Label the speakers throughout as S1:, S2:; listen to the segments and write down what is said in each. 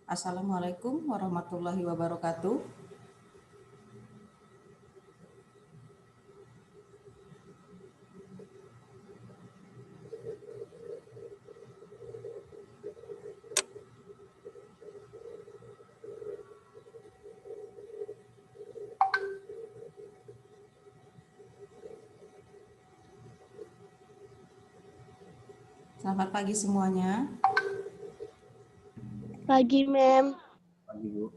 S1: Assalamualaikum warahmatullahi wabarakatuh. Selamat pagi semuanya.
S2: Pagi, Mem.
S3: Pagi, Bu.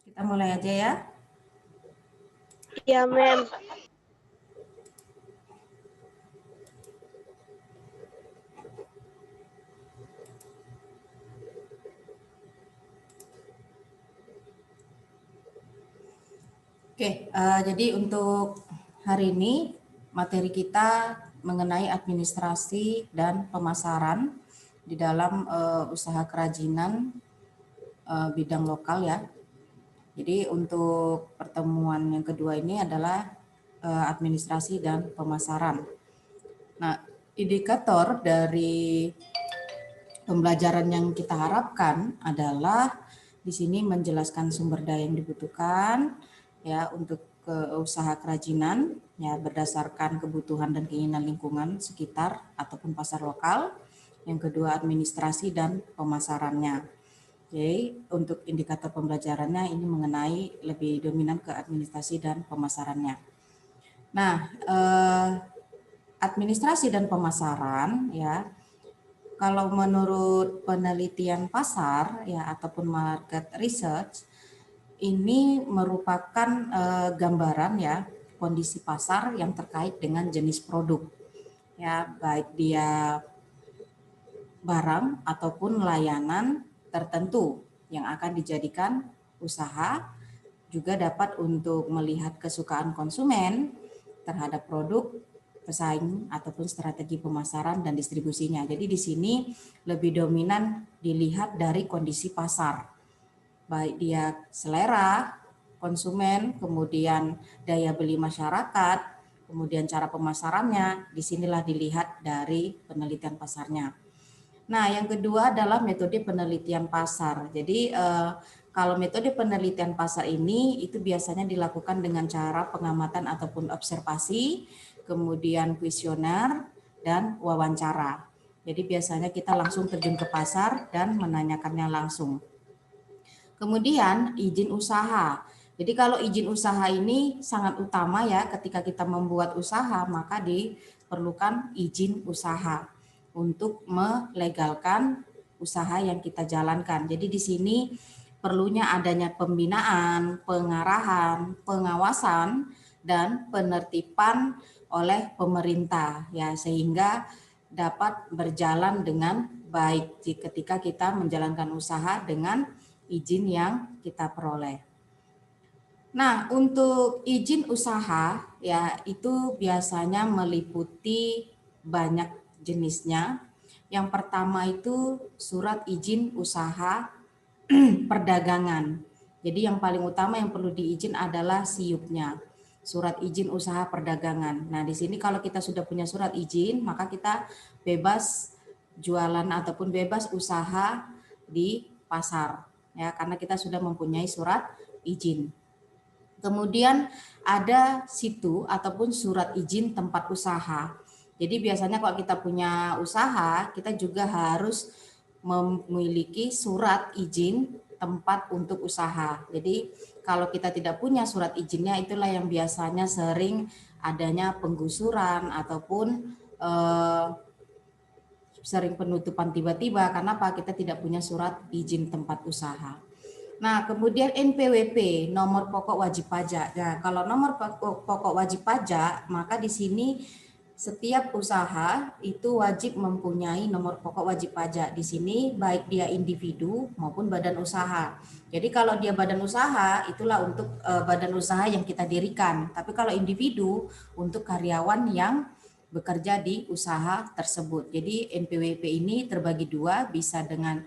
S1: Kita mulai aja ya.
S2: Iya, Mem.
S1: Oke, jadi untuk hari ini materi kita mengenai administrasi dan pemasaran di dalam usaha kerajinan bidang lokal ya. Jadi untuk pertemuan yang kedua ini adalah administrasi dan pemasaran. Nah, indikator dari pembelajaran yang kita harapkan adalah di sini menjelaskan sumber daya yang dibutuhkan ya untuk usaha kerajinan ya berdasarkan kebutuhan dan keinginan lingkungan sekitar ataupun pasar lokal. Yang kedua administrasi dan pemasarannya. Jadi untuk indikator pembelajarannya ini mengenai lebih dominan ke administrasi dan pemasarannya. Nah, administrasi dan pemasaran ya. Kalau menurut penelitian pasar ya ataupun market research ini merupakan gambaran ya kondisi pasar yang terkait dengan jenis produk ya baik dia barang ataupun layanan tertentu yang akan dijadikan usaha, juga dapat untuk melihat kesukaan konsumen terhadap produk, pesaing ataupun strategi pemasaran dan distribusinya. Jadi di sini lebih dominan dilihat dari kondisi pasar, baik dia selera konsumen, kemudian daya beli masyarakat, kemudian cara pemasarannya, disinilah dilihat dari penelitian pasarnya. Nah, yang kedua adalah metode penelitian pasar. Jadi kalau metode penelitian pasar ini itu biasanya dilakukan dengan cara pengamatan ataupun observasi, kemudian kuesioner dan wawancara. Jadi biasanya kita langsung terjun ke pasar dan menanyakannya langsung. Kemudian izin usaha. Jadi kalau izin usaha ini sangat utama ya ketika kita membuat usaha, maka diperlukan izin usaha untuk melegalkan usaha yang kita jalankan. Jadi di sini perlunya adanya pembinaan, pengarahan, pengawasan dan penertiban oleh pemerintah ya sehingga dapat berjalan dengan baik ketika kita menjalankan usaha dengan izin yang kita peroleh. Nah, untuk izin usaha ya itu biasanya meliputi banyak jenisnya. Yang pertama itu surat izin usaha perdagangan. Jadi yang paling utama yang perlu diizin adalah SIUP-nya, surat izin usaha perdagangan. Nah, di sini kalau kita sudah punya surat izin, maka kita bebas jualan ataupun bebas usaha di pasar ya karena kita sudah mempunyai surat izin. Kemudian ada situ ataupun surat izin tempat usaha. Jadi biasanya kalau kita punya usaha, kita juga harus memiliki surat izin tempat untuk usaha. Jadi kalau kita tidak punya surat izinnya, itulah yang biasanya sering adanya penggusuran ataupun sering penutupan tiba-tiba. Karena apa? Kita tidak punya surat izin tempat usaha. Nah, kemudian NPWP, nomor pokok wajib pajak. Nah, kalau nomor pokok wajib pajak, maka di sini setiap usaha itu wajib mempunyai nomor pokok wajib pajak. Di sini baik dia individu maupun badan usaha. Jadi kalau dia badan usaha, itulah untuk badan usaha yang kita dirikan. Tapi kalau individu, untuk karyawan yang bekerja di usaha tersebut. Jadi NPWP ini terbagi dua, bisa dengan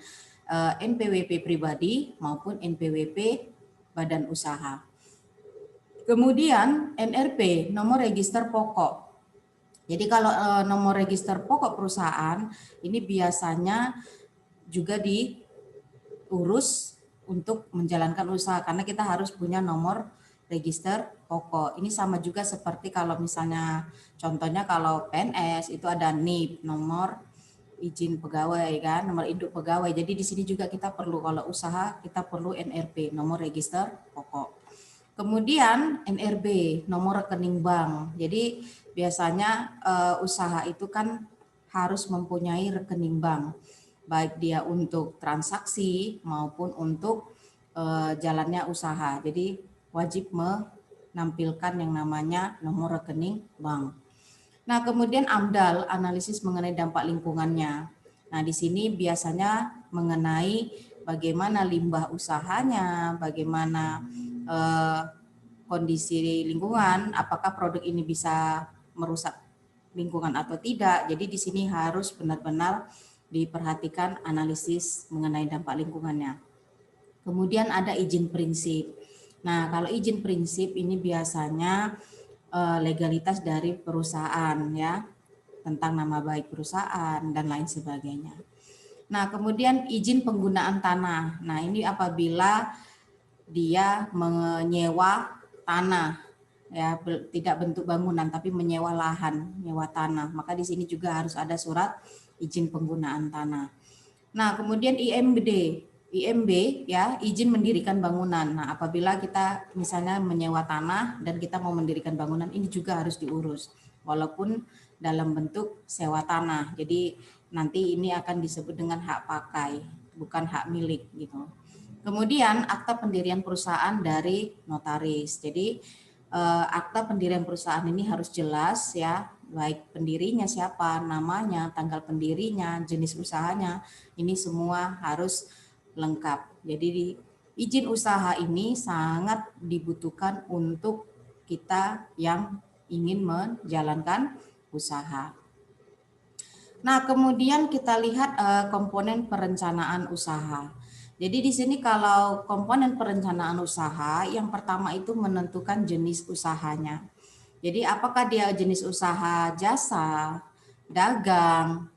S1: NPWP pribadi maupun NPWP badan usaha. Kemudian NRP, nomor register pokok. Jadi kalau nomor register pokok perusahaan ini biasanya juga urus untuk menjalankan usaha karena kita harus punya nomor register pokok. Ini sama juga seperti kalau misalnya contohnya kalau PNS itu ada NIP, nomor izin pegawai kan, nomor induk pegawai. Jadi di sini juga kita perlu kalau usaha kita perlu NRP, nomor register pokok. Kemudian NRB, nomor rekening bank. Jadi biasanya usaha itu kan harus mempunyai rekening bank, baik dia untuk transaksi maupun untuk jalannya usaha. Jadi wajib menampilkan yang namanya nomor rekening bank. Nah, kemudian AMDAL, analisis mengenai dampak lingkungannya. Nah, di sini biasanya mengenai bagaimana limbah usahanya, bagaimana kondisi lingkungan, apakah produk ini bisa merusak lingkungan atau tidak. Jadi di sini harus benar-benar diperhatikan analisis mengenai dampak lingkungannya. Kemudian ada izin prinsip. Nah, kalau izin prinsip ini biasanya legalitas dari perusahaan ya, tentang nama baik perusahaan dan lain sebagainya. Nah, kemudian izin penggunaan tanah. Nah, ini apabila dia menyewa tanah ya, tidak bentuk bangunan tapi menyewa lahan, menyewa tanah. Maka di sini juga harus ada surat izin penggunaan tanah. Nah, kemudian IMB ya, izin mendirikan bangunan. Nah, apabila kita misalnya menyewa tanah dan kita mau mendirikan bangunan, ini juga harus diurus walaupun dalam bentuk sewa tanah. Jadi nanti ini akan disebut dengan hak pakai, bukan hak milik gitu. Kemudian akta pendirian perusahaan dari notaris. Jadi akta pendirian perusahaan ini harus jelas ya, baik pendirinya siapa, namanya, tanggal pendirinya, jenis usahanya, ini semua harus lengkap. Jadi izin usaha ini sangat dibutuhkan untuk kita yang ingin menjalankan usaha. Nah, kemudian kita lihat komponen perencanaan usaha. Jadi di sini kalau komponen perencanaan usaha, yang pertama itu menentukan jenis usahanya. Jadi apakah dia jenis usaha jasa, dagang,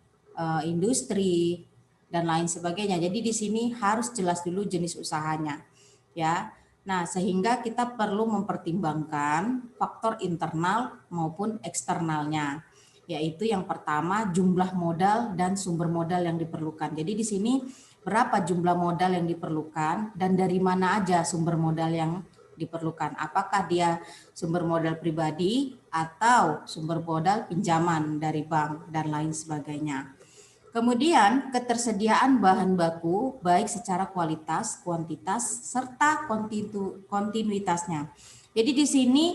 S1: industri, dan lain sebagainya. Jadi di sini harus jelas dulu jenis usahanya, ya. Nah, sehingga kita perlu mempertimbangkan faktor internal maupun eksternalnya, yaitu yang pertama jumlah modal dan sumber modal yang diperlukan. Jadi di sini berapa jumlah modal yang diperlukan dan dari mana aja sumber modal yang diperlukan. Apakah dia sumber modal pribadi atau sumber modal pinjaman dari bank dan lain sebagainya. Kemudian ketersediaan bahan baku baik secara kualitas, kuantitas, serta kontinuitasnya. Jadi di sini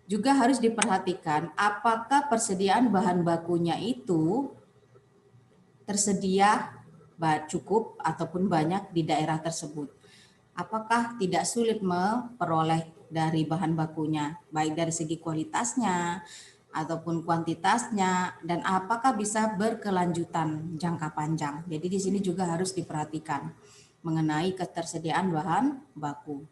S1: juga harus diperhatikan apakah persediaan bahan bakunya itu tersedia cukup ataupun banyak di daerah tersebut. Apakah tidak sulit memperoleh dari bahan bakunya, baik dari segi kualitasnya ataupun kuantitasnya, dan apakah bisa berkelanjutan jangka panjang. Jadi di sini juga harus diperhatikan mengenai ketersediaan bahan baku.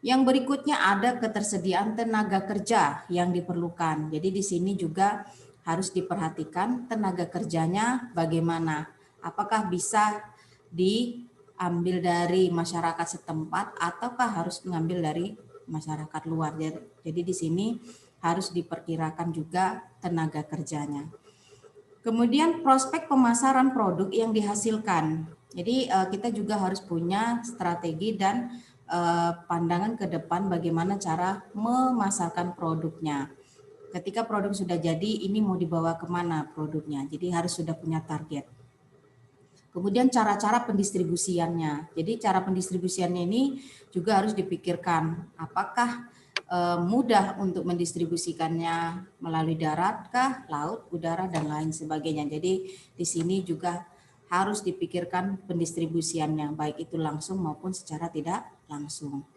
S1: Yang berikutnya ada ketersediaan tenaga kerja yang diperlukan. Jadi di sini juga harus diperhatikan tenaga kerjanya bagaimana. Apakah bisa diambil dari masyarakat setempat ataukah harus mengambil dari masyarakat luar. Jadi di sini harus diperkirakan juga tenaga kerjanya. Kemudian prospek pemasaran produk yang dihasilkan. Jadi kita juga harus punya strategi dan pandangan ke depan bagaimana cara memasarkan produknya. Ketika produk sudah jadi, ini mau dibawa kemana produknya. Jadi harus sudah punya target. Kemudian cara-cara pendistribusiannya. Jadi cara pendistribusiannya ini juga harus dipikirkan. Apakah mudah untuk mendistribusikannya melalui darat kah, laut, udara, dan lain sebagainya. Jadi di sini juga harus dipikirkan pendistribusiannya, baik itu langsung maupun secara tidak langsung.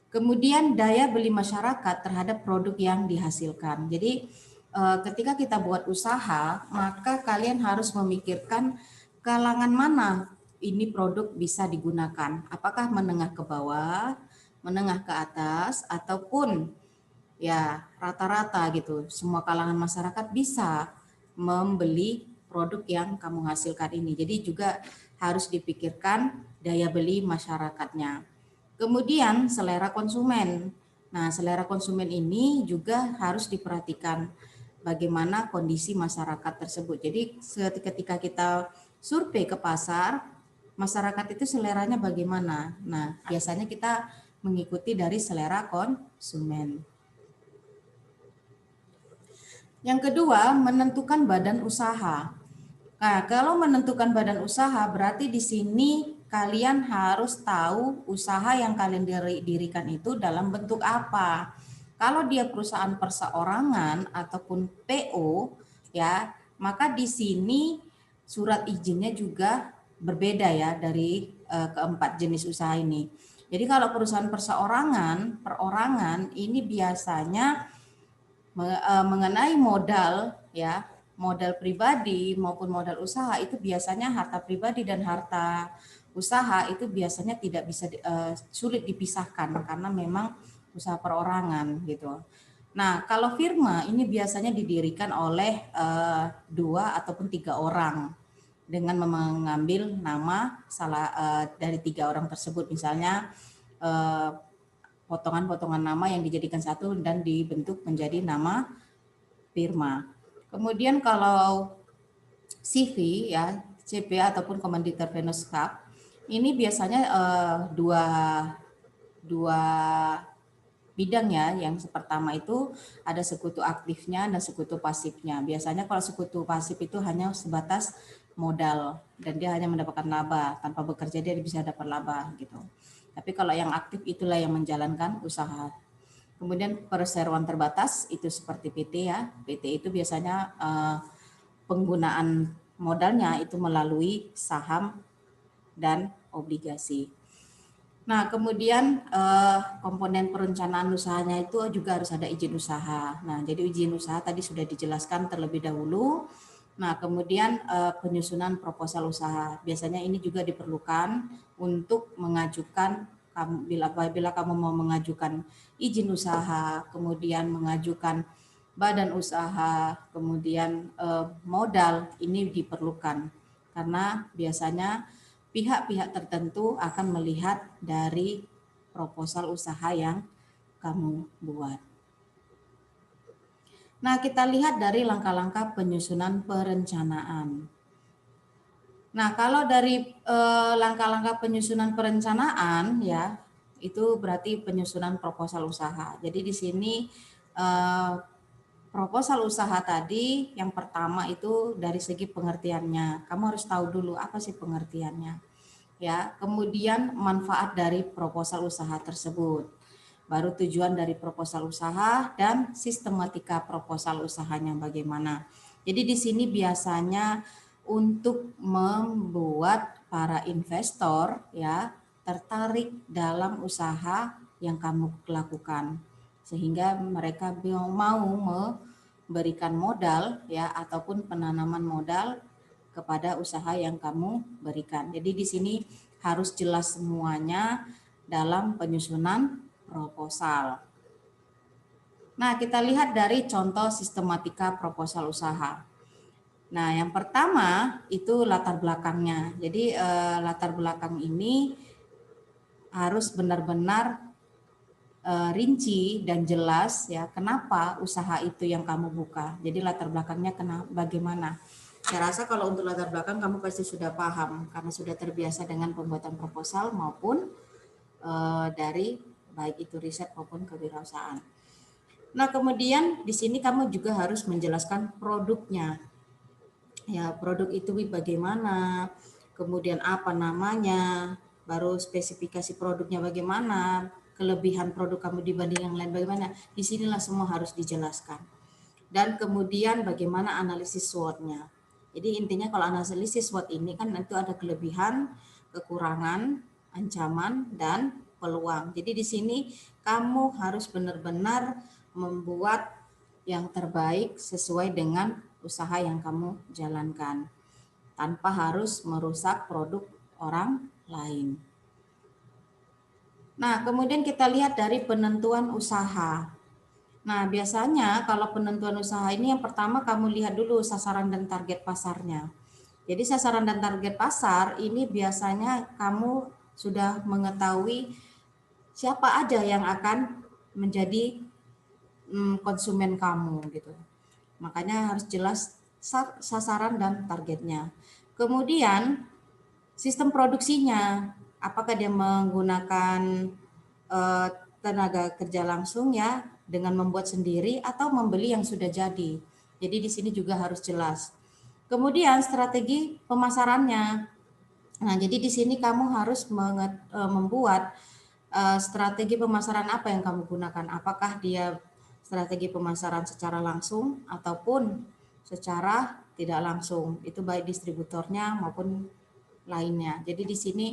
S1: Kemudian daya beli masyarakat terhadap produk yang dihasilkan. Jadi ketika kita buat usaha, maka kalian harus memikirkan kalangan mana ini produk bisa digunakan. Apakah menengah ke bawah, menengah ke atas, ataupun ya rata-rata gitu. Semua kalangan masyarakat bisa membeli produk yang kamu hasilkan ini. Jadi juga harus dipikirkan daya beli masyarakatnya. Kemudian selera konsumen. Nah, selera konsumen ini juga harus diperhatikan bagaimana kondisi masyarakat tersebut. Jadi ketika kita survei ke pasar, masyarakat itu seleranya bagaimana? Nah, biasanya kita mengikuti dari selera konsumen. Yang kedua, menentukan badan usaha. Nah, kalau menentukan badan usaha berarti di sini kalian harus tahu usaha yang kalian dirikan itu dalam bentuk apa. Kalau dia perusahaan perseorangan ataupun PO ya, maka di sini surat izinnya juga berbeda ya dari keempat jenis usaha ini. Jadi kalau perusahaan perorangan ini biasanya mengenai modal ya, modal pribadi maupun modal usaha itu biasanya harta pribadi dan harta usaha itu biasanya tidak bisa sulit dipisahkan karena memang usaha perorangan gitu. Nah, kalau firma ini biasanya didirikan oleh 2 ataupun 3 orang dengan mengambil nama dari 3 orang tersebut, misalnya potongan-potongan nama yang dijadikan satu dan dibentuk menjadi nama firma. Kemudian kalau CV ya, CP ataupun Commanditeur Venus Cup, ini biasanya dua bidang ya. Yang pertama itu ada sekutu aktifnya dan sekutu pasifnya. Biasanya kalau sekutu pasif itu hanya sebatas modal dan dia hanya mendapatkan laba, tanpa bekerja dia bisa dapat laba gitu. Tapi kalau yang aktif itulah yang menjalankan usaha. Kemudian perseroan terbatas itu seperti PT ya. PT itu biasanya penggunaan modalnya itu melalui saham dan obligasi. Nah, kemudian komponen perencanaan usahanya itu juga harus ada izin usaha. Nah, jadi izin usaha tadi sudah dijelaskan terlebih dahulu. Nah, kemudian penyusunan proposal usaha. Biasanya ini juga diperlukan untuk mengajukan apabila kamu mau mengajukan izin usaha, kemudian mengajukan badan usaha, kemudian modal, ini diperlukan karena biasanya pihak-pihak tertentu akan melihat dari proposal usaha yang kamu buat. Nah, kita lihat dari langkah-langkah penyusunan perencanaan. Nah, kalau dari langkah-langkah penyusunan perencanaan ya, itu berarti penyusunan proposal usaha. Jadi di sini proposal usaha tadi yang pertama itu dari segi pengertiannya. Kamu harus tahu dulu apa sih pengertiannya. Ya, kemudian manfaat dari proposal usaha tersebut. Baru tujuan dari proposal usaha dan sistematika proposal usahanya bagaimana. Jadi di sini biasanya untuk membuat para investor ya tertarik dalam usaha yang kamu lakukan sehingga mereka mau memberikan modal ya ataupun penanaman modal kepada usaha yang kamu berikan. Jadi di sini harus jelas semuanya dalam penyusunan proposal. Nah, kita lihat dari contoh sistematika proposal usaha. Nah, yang pertama itu latar belakangnya. Jadi latar belakang ini harus benar-benar rinci dan jelas ya kenapa usaha itu yang kamu buka. Jadi latar belakangnya bagaimana. Saya rasa kalau untuk latar belakang kamu pasti sudah paham karena sudah terbiasa dengan pembuatan proposal maupun dari baik itu riset maupun kewirausahaan. Nah, kemudian di sini kamu juga harus menjelaskan produknya. Ya, produk itu bagaimana, kemudian apa namanya, baru spesifikasi produknya bagaimana, kelebihan produk kamu dibanding yang lain bagaimana. Disinilah semua harus dijelaskan. Dan kemudian bagaimana analisis SWOT-nya. Jadi intinya kalau analisis SWOT ini kan itu ada kelebihan, kekurangan, ancaman, dan peluang. Jadi di sini kamu harus benar-benar membuat yang terbaik sesuai dengan usaha yang kamu jalankan tanpa harus merusak produk orang lain. Nah, kemudian kita lihat dari penentuan usaha. Nah, biasanya kalau penentuan usaha ini yang pertama kamu lihat dulu sasaran dan target pasarnya. Jadi sasaran dan target pasar ini biasanya kamu sudah mengetahui siapa aja yang akan menjadi konsumen kamu gitu. Makanya harus jelas sasaran dan targetnya. Kemudian sistem produksinya, apakah dia menggunakan tenaga kerja langsung ya dengan membuat sendiri atau membeli yang sudah jadi. Jadi di sini juga harus jelas. Kemudian strategi pemasarannya. Nah, jadi di sini kamu harus membuat strategi pemasaran apa yang kamu gunakan. Apakah dia strategi pemasaran secara langsung ataupun secara tidak langsung. Itu baik distributornya maupun lainnya. Jadi di sini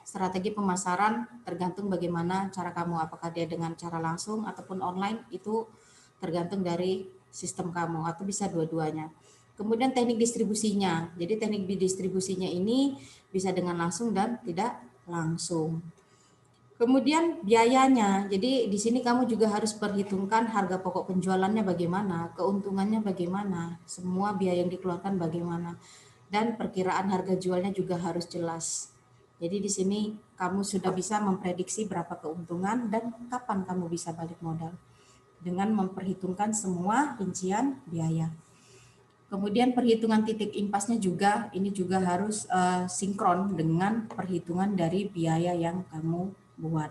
S1: strategi pemasaran tergantung bagaimana cara kamu. Apakah dia dengan cara langsung ataupun online, itu tergantung dari sistem kamu atau bisa dua-duanya. Kemudian teknik distribusinya. Jadi teknik distribusinya ini bisa dengan langsung dan tidak langsung. Kemudian biayanya. Jadi di sini kamu juga harus perhitungkan harga pokok penjualannya bagaimana, keuntungannya bagaimana, semua biaya yang dikeluarkan bagaimana, dan perkiraan harga jualnya juga harus jelas. Jadi di sini kamu sudah bisa memprediksi berapa keuntungan dan kapan kamu bisa balik modal dengan memperhitungkan semua rincian biaya. Kemudian perhitungan titik impasnya juga, ini juga harus sinkron dengan perhitungan dari biaya yang kamu buat.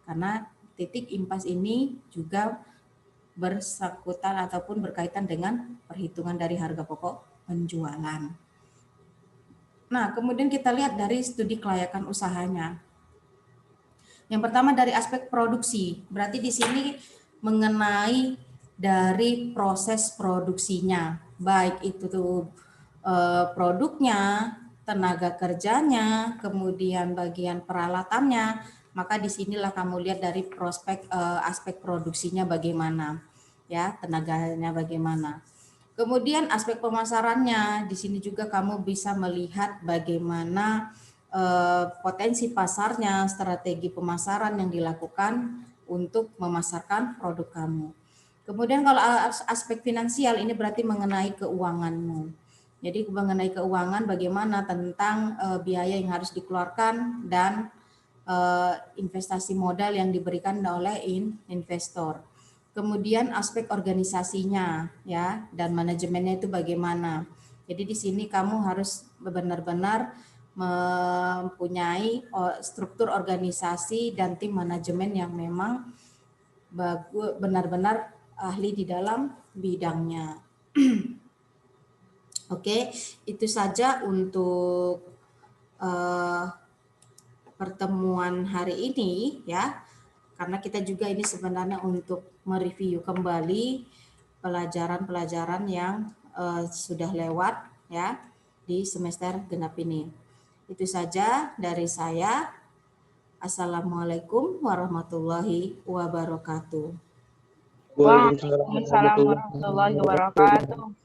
S1: Karena titik impas ini juga bersangkutan ataupun berkaitan dengan perhitungan dari harga pokok penjualan. Nah, kemudian kita lihat dari studi kelayakan usahanya. Yang pertama dari aspek produksi, berarti di sini mengenai dari proses produksinya, baik itu produknya, tenaga kerjanya, kemudian bagian peralatannya, maka disinilah kamu lihat dari aspek produksinya bagaimana, ya tenaganya bagaimana. Kemudian aspek pemasarannya, di sini juga kamu bisa melihat bagaimana potensi pasarnya, strategi pemasaran yang dilakukan untuk memasarkan produk kamu. Kemudian kalau aspek finansial ini berarti mengenai keuanganmu. Jadi mengenai keuangan bagaimana tentang biaya yang harus dikeluarkan dan investasi modal yang diberikan oleh investor. Kemudian aspek organisasinya ya dan manajemennya itu bagaimana. Jadi di sini kamu harus benar-benar mempunyai struktur organisasi dan tim manajemen yang memang benar-benar ahli di dalam bidangnya. Oke, itu saja untuk pertemuan hari ini ya. Karena kita juga ini sebenarnya untuk mereview kembali pelajaran-pelajaran yang sudah lewat ya di semester genap ini. Itu saja dari saya. Assalamualaikum warahmatullahi wabarakatuh.
S2: Waalaikumsalam warahmatullahi wabarakatuh.